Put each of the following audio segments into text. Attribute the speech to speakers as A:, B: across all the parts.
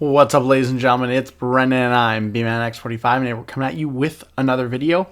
A: What's up, ladies and gentlemen? It's Brendan and I'm B-Man X45, and we're coming at you with another video.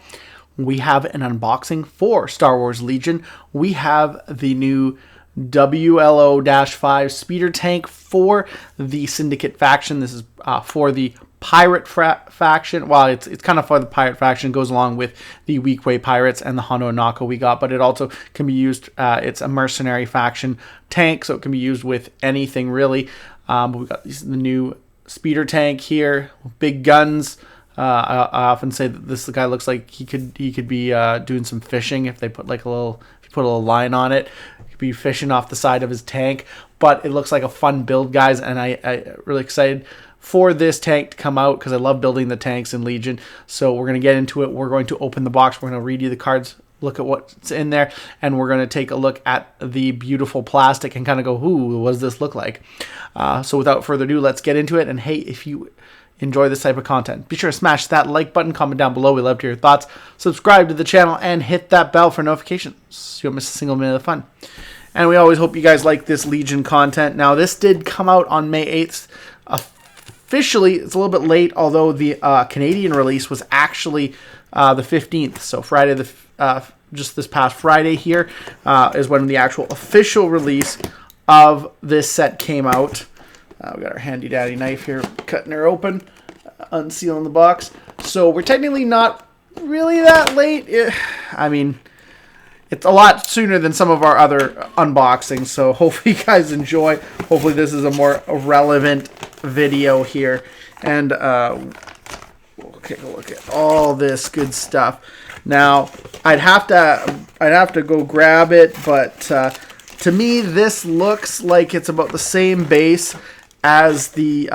A: We have an unboxing for Star Wars Legion. We have the new WLO-5 speeder tank for the Syndicate faction. This is for the Pirate faction. Well, it's kind of for the Pirate faction. It goes along with the Weequay Pirates and the Hondo and Naka we got, but it also can be used, it's a Mercenary faction tank, so it can be used with anything really. But we got the new speeder tank here, big guns. I often say that this guy looks like he could be doing some fishing if they put like if you put a little line on it. He could be fishing off the side of his tank. But it looks like a fun build, guys, and I really excited for this tank to come out because I love building the tanks in Legion. So we're gonna get into it. We're going to open the box. We're gonna read you the cards, look at what's in there, and we're going to take a look at the beautiful plastic and kind of go, ooh, what does this look like? So without further ado, let's get into it. And hey, if you enjoy this type of content, be sure to smash that like button, comment down below. We love to hear your thoughts. Subscribe to the channel and hit that bell for notifications so you don't miss a single minute of fun. And we always hope you guys like this Legion content. Now, this did come out on May 8th. Officially, it's a little bit late, although the Canadian release was actually the 15th. So Friday, just this past Friday here, is when the actual official release of this set came out. We got our handy dandy knife here, cutting her open, unsealing the box. So we're technically not really that late. I mean, it's a lot sooner than some of our other unboxings. So hopefully you guys enjoy. Hopefully this is a more relevant video here. And we'll take a look at all this good stuff. Now, I'd have to go grab it, but to me, this looks like it's about the same base as the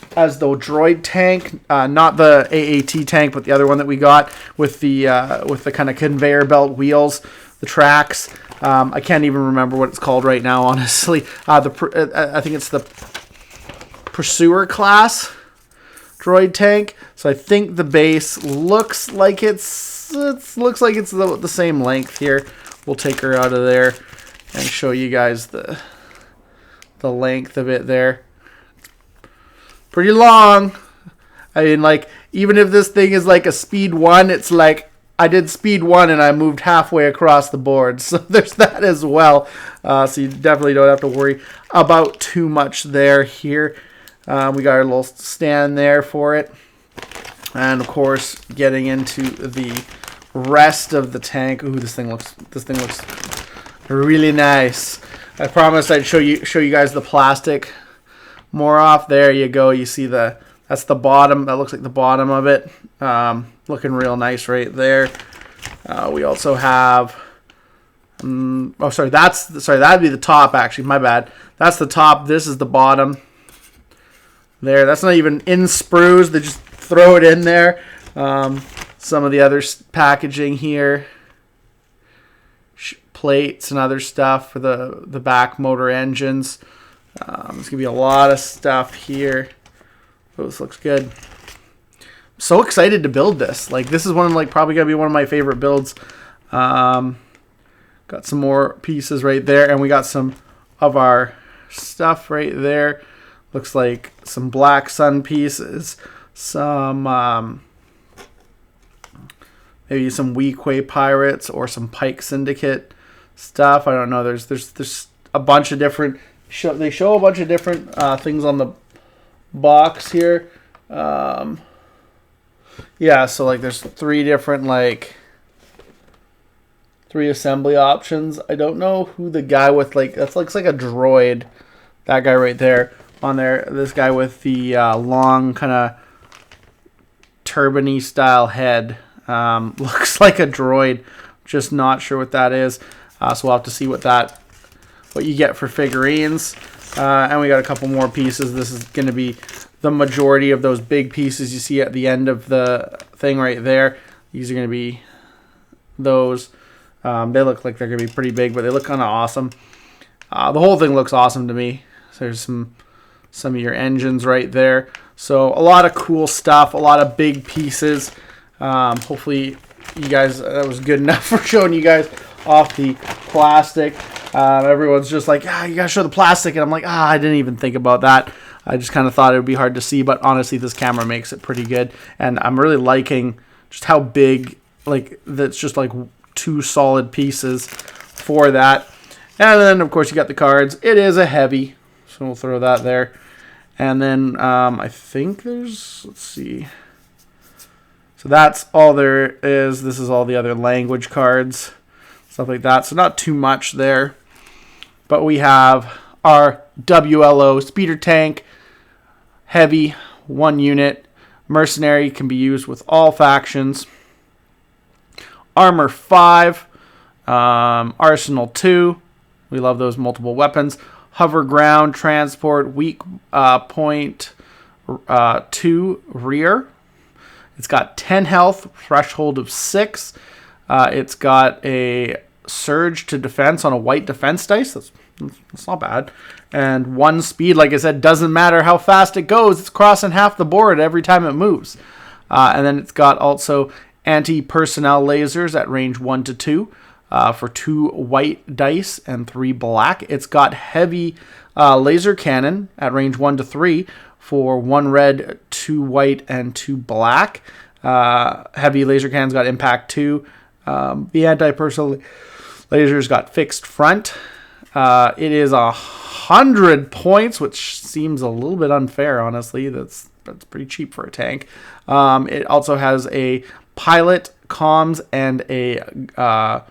A: droid tank, not the AAT tank, but the other one that we got with the kind of conveyor belt wheels, the tracks. I can't even remember what it's called right now, honestly. I think it's the Pursuer class droid tank. So I think the base looks like it's the same length here. We'll take her out of there and show you guys the length of it there. Pretty long. I mean, like, even if this thing is like a speed 1, it's like I did speed 1 and I moved halfway across the board. So there's that as well. So you definitely don't have to worry about too much there here. We got our little stand there for it. And of course, getting into the rest of the tank. Ooh, this thing looks really nice. I promised I'd show you guys the plastic more off. There you go. You see that's the bottom. That looks like the bottom of it. Looking real nice right there. We also have that'd be the top, actually. My bad. That's the top. This is the bottom. There. That's not even in sprues. They just throw it in there. Some of the other packaging here. Plates and other stuff for the back motor engines. There's going to be a lot of stuff here. Oh, this looks good. I'm so excited to build this. Like, this is probably going to be one of my favorite builds. Got some more pieces right there, and we got some of our stuff right there. Looks like some Black Sun pieces, some maybe some Weequay Pirates or some Pikes Syndicate stuff. I don't know. There's a bunch of different. They show a bunch of different things on the box here. Yeah, so like there's three assembly options. I don't know who the guy with that looks like a droid. That guy right there on there. This guy with the long kind of turbine-y style head looks like a droid. Just not sure what that is. So we'll have to see what you get for figurines. And we got a couple more pieces. This is going to be the majority of those big pieces you see at the end of the thing right there. These are going to be those. They look like they're going to be pretty big, but they look kind of awesome. The whole thing looks awesome to me. So there's some of your engines right there. So a lot of cool stuff, a lot of big pieces. Hopefully you guys, that was good enough for showing you guys off the plastic. Everyone's just like, you gotta show the plastic, and I'm like, I didn't even think about that. I just kind of thought it would be hard to see, but honestly, this camera makes it pretty good. And I'm really liking just how big, like, that's just like 2 solid pieces for that. And then, of course, you got the cards. It is a heavy, so we'll throw that there. And then I think there's, let's see. So that's all there is. This is all the other language cards, stuff like that. So not too much there. But we have our WLO speeder tank, heavy, 1 unit. Mercenary can be used with all factions. Armor 5, Arsenal 2. We love those multiple weapons. Hover ground, transport, weak point 2, rear. It's got 10 health, threshold of 6. It's got a surge to defense on a white defense dice. That's not bad. And 1 speed, like I said, doesn't matter how fast it goes. It's crossing half the board every time it moves. And then it's got also anti-personnel lasers at range 1 to 2 for 2 white dice and 3 black. It's got heavy laser cannon at range 1 to 3 for 1 red, 2 white, and 2 black. Heavy laser cannon's got impact 2. The anti-personnel lasers got fixed front. It is 100 points, which seems a little bit unfair, honestly. That's pretty cheap for a tank. It also has a pilot, comms, and a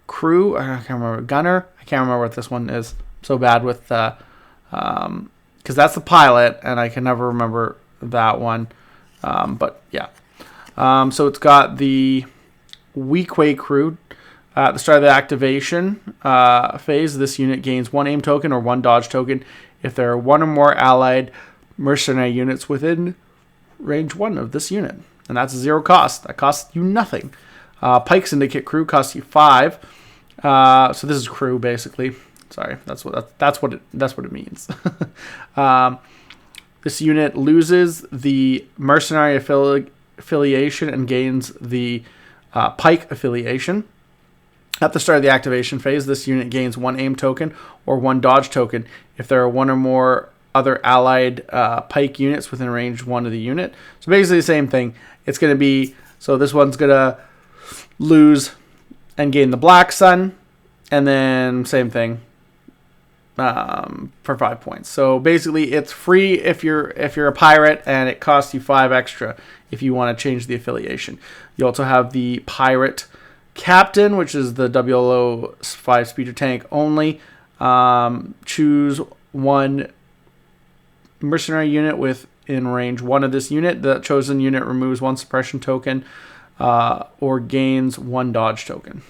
A: crew. I can't remember. Gunner. I can't remember what this one is. I'm so bad with because that's the pilot, and I can never remember that one. But yeah. So it's got the Weequay crew. At the start of the activation phase, this unit gains 1 aim token or 1 dodge token if there are 1 or more allied mercenary units within range 1 of this unit. And that's 0 cost. That costs you nothing. Pikes Syndicate crew costs you 5. So this is crew, basically. Sorry, that's what it means. This unit loses the mercenary affiliation and gains the Pike affiliation. At the start of the activation phase, this unit gains 1 aim token or 1 dodge token if there are 1 or more other allied Pike units within range 1 of the unit. So basically the same thing. It's going to be, so this one's going to lose and gain the Black Sun, and then same thing for 5 points. So basically it's free if you're a pirate, and it costs you 5 extra if you want to change the affiliation. You also have the Pirate Captain, which is the WLO-5 speeder tank only. Choose 1 mercenary unit within range 1 of this unit. The chosen unit removes 1 suppression token or gains 1 dodge token.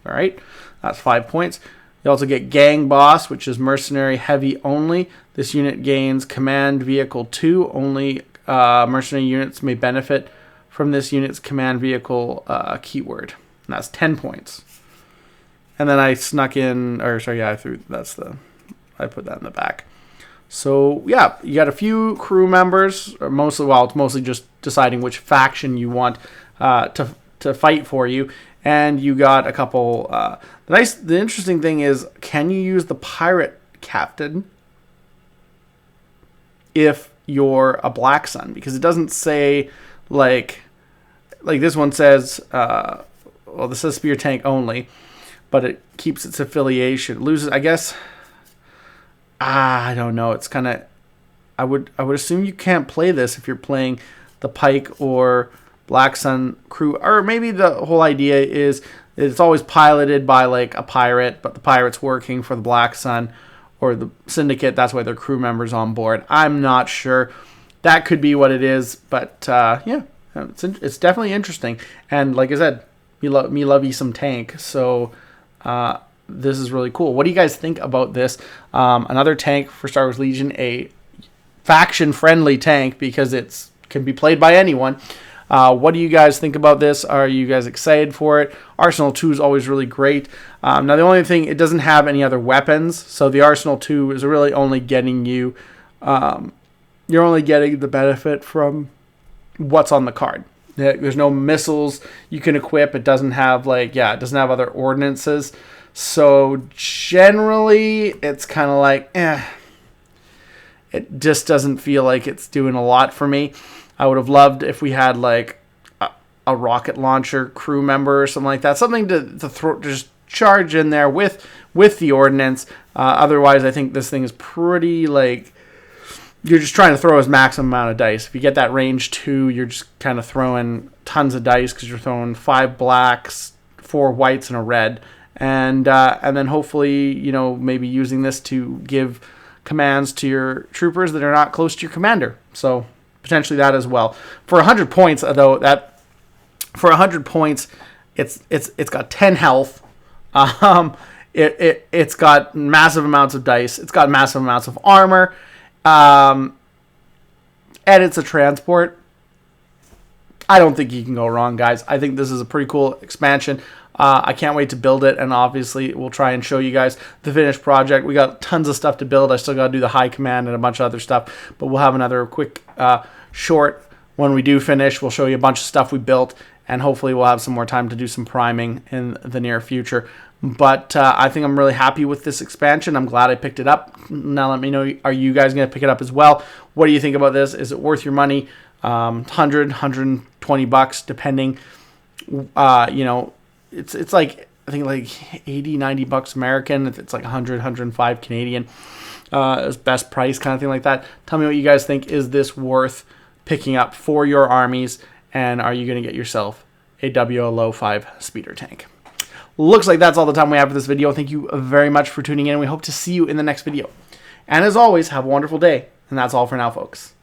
A: All right, that's 5 points. You also get Gang Boss, which is mercenary heavy only. This unit gains command vehicle 2. Only mercenary units may benefit from this unit's command vehicle keyword. And that's 10 points. And then I snuck in, or sorry, yeah, I put that in the back. So yeah, you got a few crew members, or it's mostly just deciding which faction you want to fight for you. And you got a couple. The interesting thing is, can you use the Pirate Captain if you're a Black Sun? Because it doesn't say like this one says. Well, this says spear tank only, but it keeps its affiliation. It loses, I guess. I don't know. It's kind of. I would assume you can't play this if you're playing the Pike or Black Sun crew, or maybe the whole idea is it's always piloted by like a pirate, but the pirate's working for the Black Sun or the Syndicate. That's why they're crew members on board. I'm not sure. That could be what it is, but yeah, it's definitely interesting. And like I said, me love you some tank. So this is really cool. What do you guys think about this? Another tank for Star Wars Legion, a faction-friendly tank because it can be played by anyone. What do you guys think about this? Are you guys excited for it? Arsenal 2 is always really great. Now, the only thing, it doesn't have any other weapons. So the Arsenal 2 is really only getting you... you're only getting the benefit from what's on the card. There's no missiles you can equip. It doesn't have it doesn't have other ordinances. So generally, it's kind of like, it just doesn't feel like it's doing a lot for me. I would have loved if we had like a rocket launcher crew member or something like that, something to throw, just charge in there with the ordnance. Otherwise, I think this thing is pretty like, you're just trying to throw his maximum amount of dice. If you get that range 2, you're just kind of throwing tons of dice because you're throwing 5 blacks, 4 whites, and a red, and then hopefully, you know, maybe using this to give commands to your troopers that are not close to your commander. So potentially that as well. For 100 points, though, it's got 10 health. It's got massive amounts of dice. It's got massive amounts of armor. And it's a transport. I don't think you can go wrong, guys. I think this is a pretty cool expansion. I can't wait to build it, and obviously we'll try and show you guys the finished project. We got tons of stuff to build. I still got to do the high command and a bunch of other stuff, but we'll have another quick short when we do finish. We'll show you a bunch of stuff we built, and hopefully we'll have some more time to do some priming in the near future. But I think I'm really happy with this expansion. I'm glad I picked it up. Now let me know, are you guys going to pick it up as well? What do you think about this? Is it worth your money? 100, 120 bucks, depending. You know, it's like, I think like 80, 90 bucks American. It's like 100, 105 Canadian. It's best price kind of thing like that. Tell me what you guys think. Is this worth picking up for your armies? And are you going to get yourself a WLO-5 speeder tank? Looks like that's all the time we have for this video. Thank you very much for tuning in. We hope to see you in the next video. And as always, have a wonderful day. And that's all for now, folks.